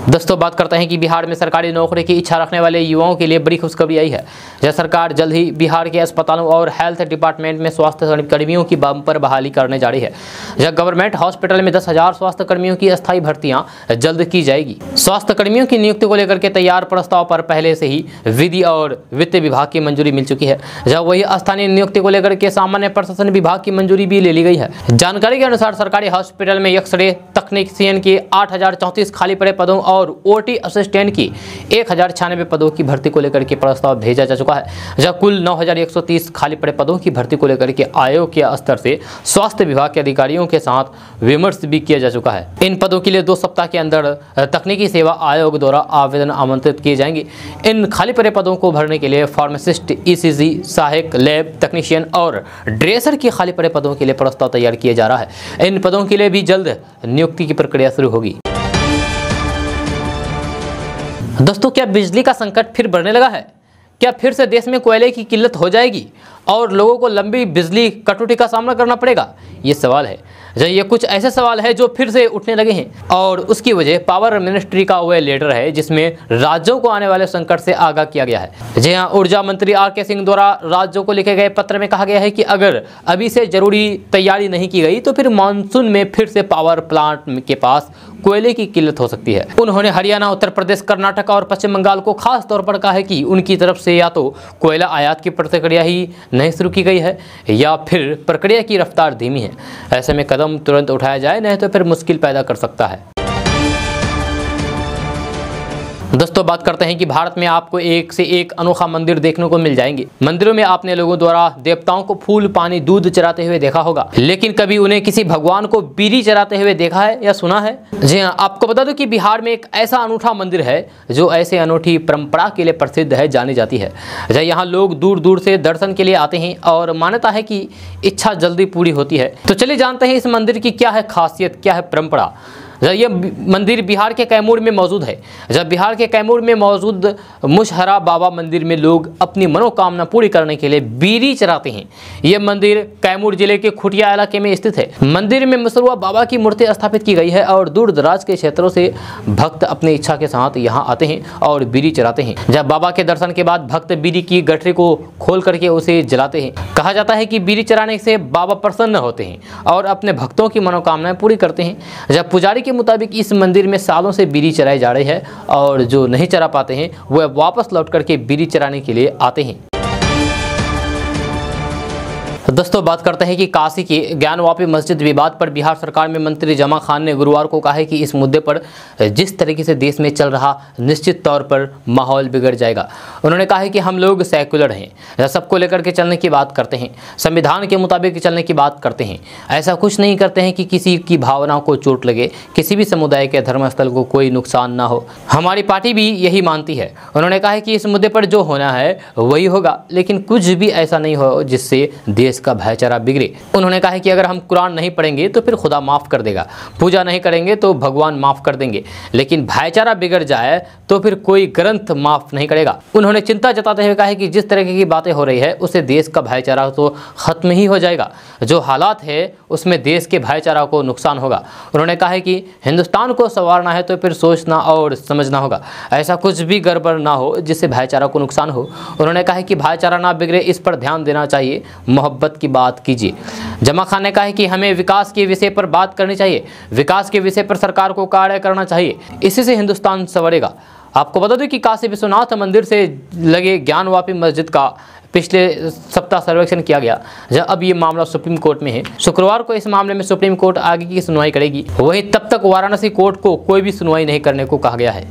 [SPEAKER 1] दोस्तों बात करते हैं कि बिहार में सरकारी नौकरी की इच्छा रखने वाले युवाओं के लिए बड़ी खुशखबरी आई है। यह सरकार जल्द ही बिहार के अस्पतालों और हेल्थ डिपार्टमेंट में स्वास्थ्य कर्मियों की बम्पर बहाली करने जा रही है। यह गवर्नमेंट हॉस्पिटल में 10,000 स्वास्थ्य कर्मियों की अस्थायी भर्तियां जल्द की जाएगी। स्वास्थ्य कर्मियों की नियुक्ति को लेकर के तैयार प्रस्ताव पर पहले से ही विधि और वित्त विभाग की मंजूरी मिल चुकी है। जब वही स्थानीय नियुक्ति को लेकर के सामान्य प्रशासन विभाग की मंजूरी भी ले ली गई है। जानकारी के अनुसार सरकारी हॉस्पिटल में एक्सरे तकनीशियन के 8,034 खाली पड़े पदों और ओटी असिस्टेंट की 1,096 पदों की भर्ती को लेकर के प्रस्ताव भेजा जा चुका है। जब कुल 9,130 खाली पड़े पदों की भर्ती को लेकर के आयोग के स्तर से स्वास्थ्य विभाग के अधिकारियों के साथ विमर्श भी किया जा चुका है। इन पदों के लिए 2 सप्ताह के अंदर तकनीकी सेवा आयोग द्वारा आवेदन आमंत्रित किए जाएंगे। इन खाली पड़े पदों को भरने के लिए फार्मासिस्ट, ईसीजी, सहायक लैब टेक्नीशियन और ड्रेसर की खाली पड़े पदों के लिए प्रस्ताव तैयार किया जा रहा है। इन पदों के लिए भी जल्द नियुक्ति की प्रक्रिया शुरू होगी। दोस्तों क्या बिजली का संकट फिर बढ़ने लगा है? क्या फिर से देश में कोयले की किल्लत हो जाएगी और लोगों को लंबी बिजली कटौती का सामना करना पड़ेगा? ये सवाल है। ये कुछ ऐसे सवाल है जो फिर से उठने लगे हैं और उसकी वजह पावर मिनिस्ट्री का वह लेटर है जिसमें राज्यों को आने वाले संकट से आगाह किया गया है। जी हाँ, ऊर्जा मंत्री आर.के. सिंह द्वारा राज्यों को लिखे गए पत्र में कहा गया है कि अगर अभी से जरूरी तैयारी नहीं की गई तो फिर मानसून में फिर से पावर प्लांट के पास कोयले की किल्लत हो सकती है। उन्होंने हरियाणा, उत्तर प्रदेश, कर्नाटक और पश्चिम बंगाल को खास तौर पर कहा है कि उनकी तरफ से या तो कोयला आयात की प्रक्रिया ही नहीं शुरू की गई है या फिर प्रक्रिया की रफ्तार धीमी है। ऐसे में कदम तुरंत उठाया जाए, नहीं तो फिर मुश्किल पैदा कर सकता है। दोस्तों बात करते हैं कि भारत में आपको एक से एक अनोखा मंदिर देखने को मिल जाएंगे। मंदिरों में आपने लोगों द्वारा देवताओं को फूल, पानी, दूध चढ़ाते हुए देखा होगा, लेकिन कभी उन्हें किसी भगवान को बीड़ी चढ़ाते हुए देखा है या सुना है? जी हाँ, आपको बता दूं कि बिहार में एक ऐसा अनूठा मंदिर है जो ऐसे अनूठी परंपरा के लिए प्रसिद्ध है, जानी जाती है। यहाँ लोग दूर दूर से दर्शन के लिए आते हैं और मान्यता है कि इच्छा जल्दी पूरी होती है। तो चलिए जानते हैं इस मंदिर की क्या है खासियत, क्या है परंपरा। यह मंदिर बिहार के कैमूर में मौजूद है। जब बिहार के कैमूर में मौजूद मुशहरा बाबा मंदिर में लोग अपनी मनोकामना पूरी करने के लिए बीड़ी चढ़ाते हैं। यह मंदिर कैमूर जिले के खुटिया इलाके में स्थित है। मंदिर में मुसरुआ बाबा की मूर्ति स्थापित की गई है और दूर दराज के क्षेत्रों से भक्त अपनी इच्छा के साथ यहाँ आते हैं और बीड़ी चढ़ाते हैं। जब बाबा के दर्शन के बाद भक्त बीड़ी की गठरी को खोल करके उसे जलाते हैं। कहा जाता है कि बीड़ी चढ़ाने से बाबा प्रसन्न होते हैं और अपने भक्तों की मनोकामनाएं पूरी करते हैं। जब पुजारी के मुताबिक इस मंदिर में सालों से बीड़ी चढ़ाई जा रही है और जो नहीं चढ़ा पाते हैं वह वापस लौट करके बीड़ी चढ़ाने के लिए आते हैं। दोस्तों बात करते हैं कि काशी की ज्ञानवापी मस्जिद विवाद पर बिहार सरकार में मंत्री जमा खान ने गुरुवार को कहा है कि इस मुद्दे पर जिस तरीके से देश में चल रहा निश्चित तौर पर माहौल बिगड़ जाएगा। उन्होंने कहा है कि हम लोग सेकुलर हैं, सबको लेकर के चलने की बात करते हैं, संविधान के मुताबिक चलने की बात करते हैं। ऐसा कुछ नहीं करते हैं कि किसी की भावनाओं को चोट लगे, किसी भी समुदाय के धर्मस्थल को कोई नुकसान ना हो। हमारी पार्टी भी यही मानती है। उन्होंने कहा है कि इस मुद्दे पर जो होना है वही होगा, लेकिन कुछ भी ऐसा नहीं हो जिससे देश देश का भाईचारा बिगड़े। उन्होंने कहा है कि अगर हम कुरान नहीं पढ़ेंगे तो फिर खुदा माफ़ कर देगा, पूजा नहीं करेंगे तो भगवान माफ़ कर देंगे, लेकिन भाईचारा बिगड़ जाए तो फिर कोई ग्रंथ माफ़ नहीं करेगा। उन्होंने चिंता जताते हुए कहा है कि जिस तरीके की बातें हो रही है उससे देश का भाईचारा तो ख़त्म ही हो जाएगा। जो हालात है उसमें देश के भाईचारा को नुकसान होगा। उन्होंने कहा है कि हिंदुस्तान को संवारना है तो फिर सोचना और समझना होगा, ऐसा कुछ भी गड़बड़ ना हो जिससे भाईचारा को नुकसान हो। उन्होंने कहा है कि भाईचारा ना बिगड़े, इस पर ध्यान देना चाहिए, मोहब्बत की बात कीजिए। जमा खान ने कहा है कि हमें विकास के विषय पर बात करनी चाहिए, विकास के विषय पर सरकार को कार्य करना चाहिए, इसी से हिंदुस्तान संवरेगा। आपको बता दूं कि काशी विश्वनाथ मंदिर से लगे ज्ञानवापी मस्जिद का पिछले सप्ताह सर्वेक्षण किया गया, जब अब ये मामला सुप्रीम कोर्ट में है। शुक्रवार को इस मामले में सुप्रीम कोर्ट आगे की सुनवाई करेगी। वहीं तब तक वाराणसी कोर्ट को कोई भी सुनवाई नहीं करने को कहा गया है।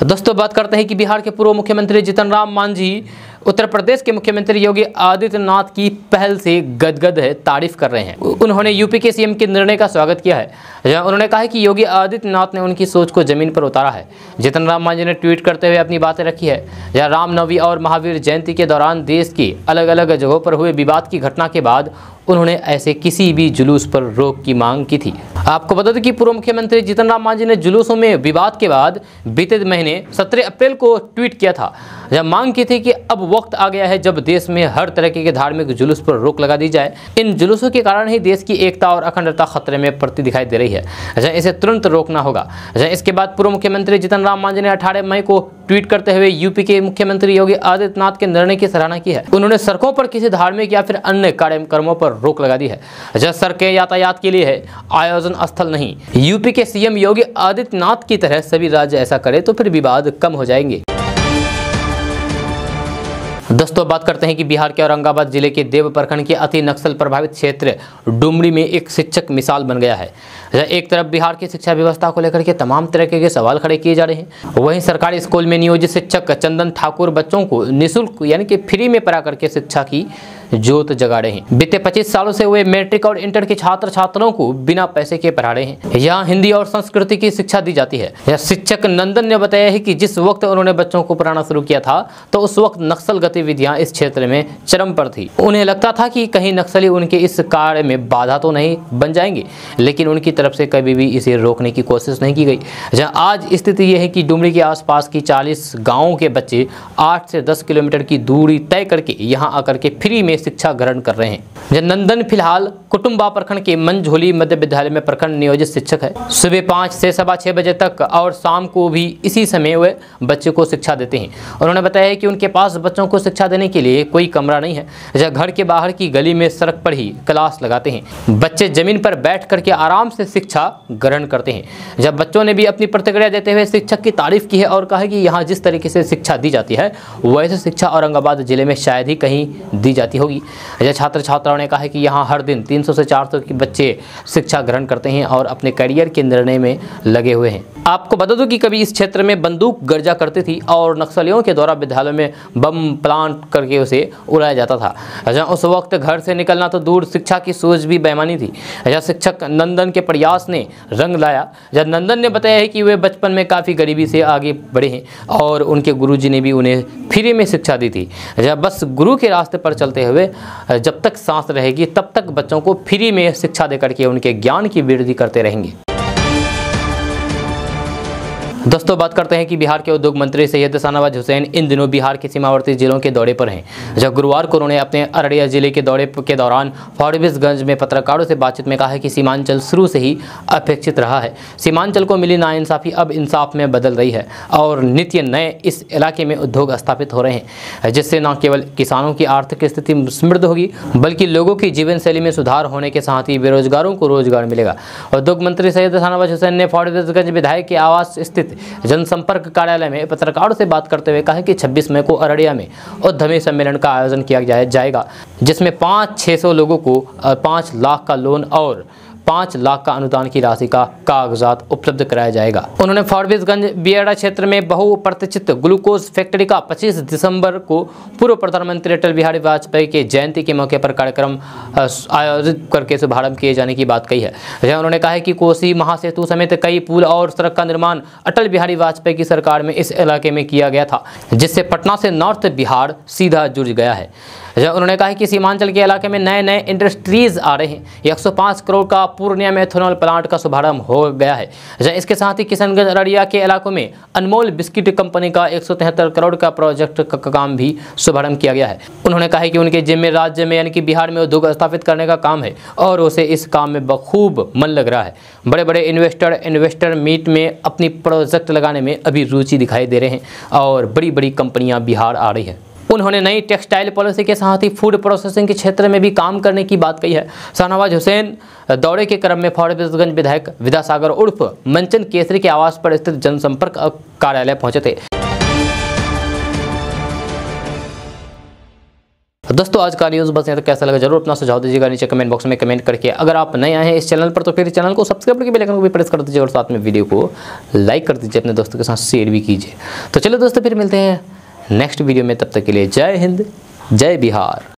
[SPEAKER 1] दोस्तों बात करते हैं कि बिहार के पूर्व मुख्यमंत्री जीतन राम मांझी उत्तर प्रदेश के मुख्यमंत्री योगी आदित्यनाथ की पहल से गदगद है, तारीफ कर रहे हैं। उन्होंने यूपी के सीएम के निर्णय का स्वागत किया है। उन्होंने कहा है कि योगी आदित्यनाथ ने उनकी सोच को जमीन पर उतारा है। जीतन राम मांझी ने ट्वीट करते हुए अपनी बातें रखी है। जहाँ रामनवमी और महावीर जयंती के दौरान देश की अलग अलग जगहों पर हुए विवाद की घटना के बाद उन्होंने ऐसे किसी भी जुलूस पर रोक की मांग की थी। आपको बता दें कि पूर्व मुख्यमंत्री जीतन राम मांझी ने जुलूसों में विवाद के बाद बीते महीने 17 अप्रैल को ट्वीट किया था, जब मांग की थी कि अब वक्त आ गया है जब देश में हर तरह के धार्मिक जुलूस पर रोक लगा दी जाए। इन जुलूसों के कारण ही देश की एकता और अखंडता खतरे में पड़ती दिखाई दे रही है। इसे तुरंत रोकना होगा। इसके बाद पूर्व मुख्यमंत्री जीतन राम मांझी ने 18 मई को ट्वीट करते हुए यूपी के मुख्यमंत्री योगी आदित्यनाथ के निर्णय की सराहना की है। उन्होंने सड़कों पर किसी धार्मिक या फिर अन्य कार्यक्रमों पर रोक लगा दी है। सड़कें यातायात के लिए है, आयोजन स्थल नहीं। यूपी के सीएम योगी आदित्यनाथ की तरह सभी राज्य ऐसा करें तो फिर विवाद कम हो जाएंगे। दोस्तों बात करते हैं कि बिहार के औरंगाबाद जिले के देव प्रखंड के अति नक्सल प्रभावित क्षेत्र डुमरी में एक शिक्षक मिसाल बन गया है। एक तरफ बिहार की शिक्षा व्यवस्था को लेकर के तमाम तरह के सवाल खड़े किए जा रहे हैं, वहीं सरकारी स्कूल में नियोजित शिक्षक चंदन ठाकुर बच्चों को निःशुल्क यानी कि फ्री में पढ़ा करके शिक्षा की जोत जगा रहे हैं। बीते 25 सालों से वे मैट्रिक और इंटर के छात्र छात्राओं को बिना पैसे के पढ़ा रहे हैं। यहाँ हिंदी और संस्कृति की शिक्षा दी जाती है। यह शिक्षक नंदन ने बताया है कि जिस वक्त उन्होंने बच्चों को पढ़ाना शुरू किया था तो उस वक्त नक्सल गतिविधियां इस क्षेत्र में चरम पर थी। उन्हें लगता था कि कहीं नक्सली उनके इस कार्य में बाधा तो नहीं बन जाएंगे, लेकिन उनकी तरफ से कभी भी इसे रोकने की कोशिश नहीं की गई। जहाँ आज स्थिति यह है कि डुमरी के आसपास की 40 गाँवों के बच्चे 8 से 10 किलोमीटर की दूरी तय करके यहाँ आकर के फ्री में शिक्षा ग्रहण कर रहे हैं। नंदन फिलहाल कुटुंबा प्रखंड के मंझोली मध्य विद्यालय में प्रखंड नियोजित शिक्षक है। सुबह 5 से सवा 6 बजे तक और शाम को भी इसी समय वे बच्चे को शिक्षा देते हैं। उन्होंने बताया कि उनके पास बच्चों को शिक्षा देने के लिए कोई कमरा नहीं है, जहाँ घर के बाहर की गली में सड़क पर ही क्लास लगाते हैं। बच्चे जमीन पर बैठ करके आराम से शिक्षा ग्रहण करते हैं। जब बच्चों ने भी अपनी प्रतिक्रिया देते हुए शिक्षक की तारीफ की है और कहा कि यहाँ जिस तरीके से शिक्षा दी जाती है वैसे शिक्षा औरंगाबाद जिले में शायद ही कहीं दी जाती होगी। छात्र छात्राओं ने कहा कि यहाँ हर दिन 300 से 400 के बच्चे शिक्षा ग्रहण करते हैं और अपने करियर के निर्णय में लगे हुए हैं। आपको बता दूं कि कभी इस क्षेत्र में बंदूक गर्जा करती थी और नक्सलियों के द्वारा विद्यालयों में बम प्लांट करके उसे उड़ाया जाता था। उस वक्त घर से निकलना तो दूर, शिक्षा की सोच भी बेईमानी थी। शिक्षक नंदन के प्रयास ने रंग लाया। नंदन ने बताया है कि वे बचपन में काफ़ी गरीबी से आगे बढ़े हैं और उनके गुरुजी ने भी उन्हें फ्री में शिक्षा दी थी। बस गुरु के रास्ते पर चलते हुए जब तक सांस रहेगी तब तक बच्चों को फ्री में शिक्षा देकर के उनके ज्ञान की वृद्धि करते रहेंगे। दोस्तों बात करते हैं कि बिहार के उद्योग मंत्री सैयद शाहनवाज हुसैन इन दिनों बिहार के सीमावर्ती जिलों के दौरे पर हैं। जब गुरुवार को उन्होंने अपने अररिया जिले के दौरे के दौरान फारबिसगंज में पत्रकारों से बातचीत में कहा है कि सीमांचल शुरू से ही अपेक्षित रहा है। सीमांचल को मिली नाइंसाफ़ी अब इंसाफ में बदल रही है और नित्य नए इस इलाके में उद्योग स्थापित हो रहे हैं, जिससे न केवल किसानों की आर्थिक स्थिति समृद्ध होगी बल्कि लोगों की जीवन शैली में सुधार होने के साथ ही बेरोजगारों को रोजगार मिलेगा। उद्योग मंत्री सैयद शाहनवाज हुसैन ने फारबिसगंज विधायक के आवास स्थित जनसंपर्क कार्यालय में पत्रकारों से बात करते हुए कहा कि 26 मई को अररिया में उद्यमी सम्मेलन का आयोजन किया जाएगा, जिसमें 500-600 लोगों को 5 लाख का लोन और 5 लाख का अनुदान की राशि का कागजात उपलब्ध कराया जाएगा। उन्होंने फारबिसगंज बियाड़ा क्षेत्र में बहुप्रतीक्षित ग्लूकोज फैक्ट्री का 25 दिसंबर को पूर्व प्रधानमंत्री अटल बिहारी वाजपेयी के जयंती के मौके पर कार्यक्रम आयोजित करके शुभारंभ किए जाने की बात कही है। उन्होंने कहा है कि कोसी महासेतु समेत कई पुल और सड़क का निर्माण अटल बिहारी वाजपेयी की सरकार में इस इलाके में किया गया था, जिससे पटना से नॉर्थ बिहार सीधा जुड़ गया है। उन्होंने कहा कि सीमांचल के इलाके में नए नए इंडस्ट्रीज आ रहे हैं। 105 करोड़ का पूर्णिया में एथेनॉल प्लांट का शुभारंभ हो गया है। इसके साथ ही किशनगंज अररिया के इलाकों में अनमोल बिस्किट कंपनी का 173 करोड़ का प्रोजेक्ट का काम भी शुभारंभ किया गया है। उन्होंने कहा कि उनके जिम्मे राज्य में यानी कि बिहार में उद्योग स्थापित करने का काम है और उसे इस काम में बखूब मन लग रहा है। बड़े बड़े इन्वेस्टर मीट में अपनी प्रोजेक्ट लगाने में अभी रुचि दिखाई दे रहे हैं और बड़ी बड़ी कंपनियां बिहार आ रही हैं। उन्होंने नई टेक्सटाइल पॉलिसी के साथ ही फूड प्रोसेसिंग के क्षेत्र में भी काम करने की बात कही है। शाहनवाज हुसैन दौरे के क्रम में फारबिसगंज विधायक विद्यासागर उर्फ मंचन केसरी के आवास पर स्थित जनसंपर्क कार्यालय पहुंचे थे। दोस्तों आज का न्यूज़ बस यहाँ तक। कैसा लगा जरूर अपना सुझाव दीजिएगा नीचे कमेंट बॉक्स में कमेंट करके। अगर आप नए आए हैं इस चैनल पर तो फिर चैनल को सब्सक्राइब करके बेल आइकन को भी प्रेस कर दीजिए और साथ में वीडियो को लाइक कर दीजिए, अपने दोस्तों के साथ शेयर भी कीजिए। तो चलो दोस्तों फिर मिलते हैं नेक्स्ट वीडियो में, तब तक के लिए जय हिंद जय बिहार।